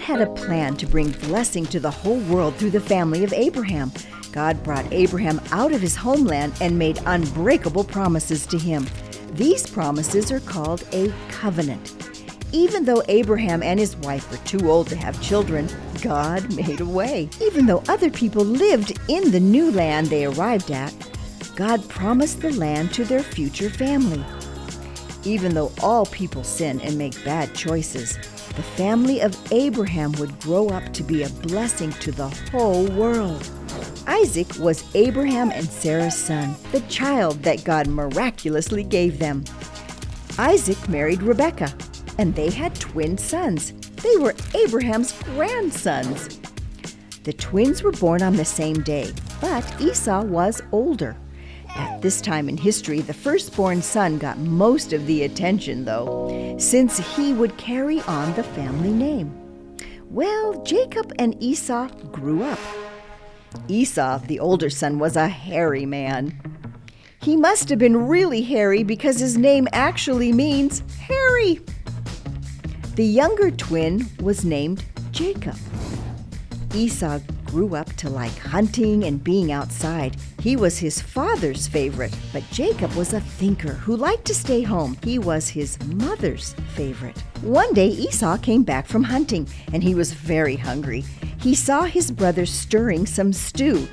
God had a plan to bring blessing to the whole world through the family of Abraham. God brought Abraham out of his homeland and made unbreakable promises to him. These promises are called a covenant. Even though Abraham and his wife were too old to have children, God made a way. Even though other people lived in the new land they arrived at, God promised the land to their future family. Even though all people sin and make bad choices, the family of Abraham would grow up to be a blessing to the whole world. Isaac was Abraham and Sarah's son, the child that God miraculously gave them. Isaac married Rebekah, and they had twin sons. They were Abraham's grandsons. The twins were born on the same day, but Esau was older. At this time in history, the firstborn son got most of the attention, though, since he would carry on the family name. Well, Jacob and Esau grew up. Esau, the older son, was a hairy man. He must have been really hairy because his name actually means hairy. The younger twin was named Jacob. Esau grew up to like hunting and being outside. He was his father's favorite, but Jacob was a thinker who liked to stay home. He was his mother's favorite. One day Esau came back from hunting, and he was very hungry. He saw his brother stirring some stew.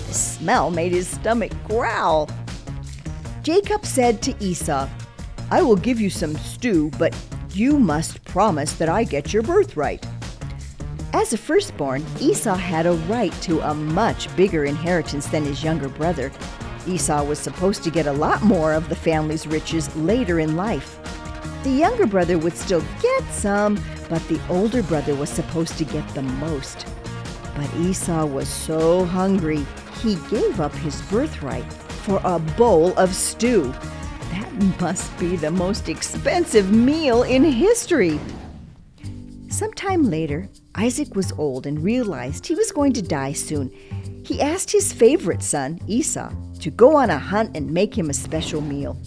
The smell made his stomach growl. Jacob said to Esau, "I will give you some stew, but you must promise that I get your birthright." As a firstborn, Esau had a right to a much bigger inheritance than his younger brother. Esau was supposed to get a lot more of the family's riches later in life. The younger brother would still get some, but the older brother was supposed to get the most. But Esau was so hungry, he gave up his birthright for a bowl of stew. That must be the most expensive meal in history. Sometime later, Isaac was old and realized he was going to die soon. He asked his favorite son, Esau, to go on a hunt and make him a special meal.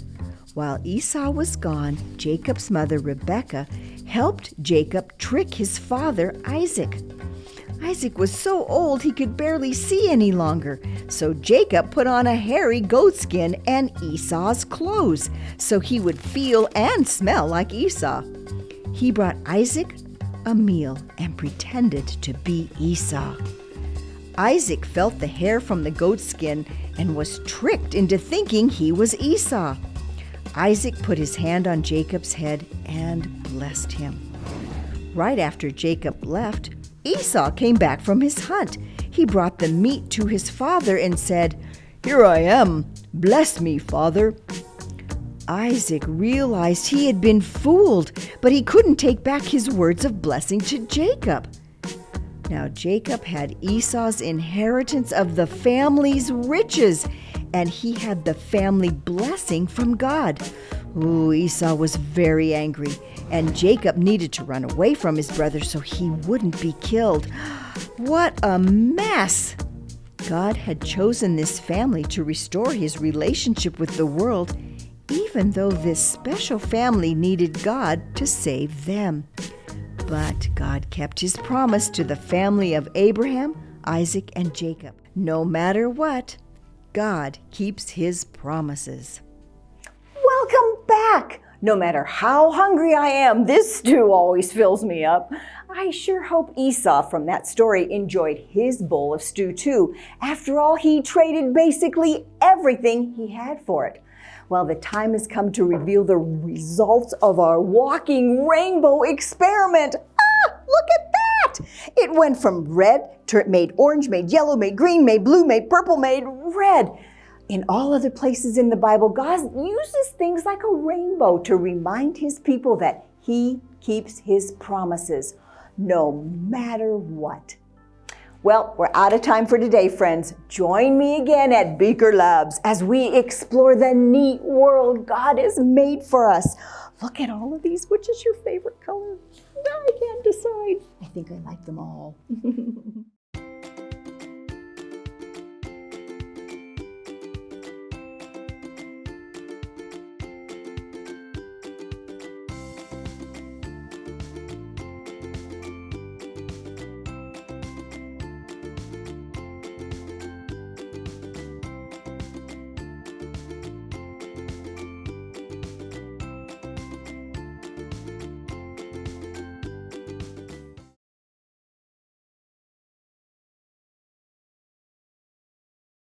While Esau was gone, Jacob's mother, Rebekah, helped Jacob trick his father, Isaac. Isaac was so old he could barely see any longer, so Jacob put on a hairy goatskin and Esau's clothes so he would feel and smell like Esau. He brought Isaac a meal and pretended to be Esau. Isaac felt the hair from the goatskin and was tricked into thinking he was Esau. Isaac put his hand on Jacob's head and blessed him. Right after Jacob left, Esau came back from his hunt. He brought the meat to his father and said, "Here I am. Bless me, father." Isaac realized he had been fooled, but he couldn't take back his words of blessing to Jacob. Now Jacob had Esau's inheritance of the family's riches, and he had the family blessing from God. Ooh, Esau was very angry, and Jacob needed to run away from his brother so he wouldn't be killed. What a mess! God had chosen this family to restore his relationship with the world, even though this special family needed God to save them. But God kept his promise to the family of Abraham, Isaac, and Jacob. No matter what, God keeps his promises. Welcome back! No matter how hungry I am, this stew always fills me up. I sure hope Esau from that story enjoyed his bowl of stew too. After all, he traded basically everything he had for it. Well, the time has come to reveal the results of our walking rainbow experiment. Look at that! It went from red to made orange, made yellow, made green, made blue, made purple, made red. In all other places in the Bible, God uses things like a rainbow to remind his people that he keeps his promises, no matter what. Well, we're out of time for today, friends. Join me again at Beaker Labs as we explore the neat world God has made for us. Look at all of these. Which is your favorite color? I can't decide. I think I like them all.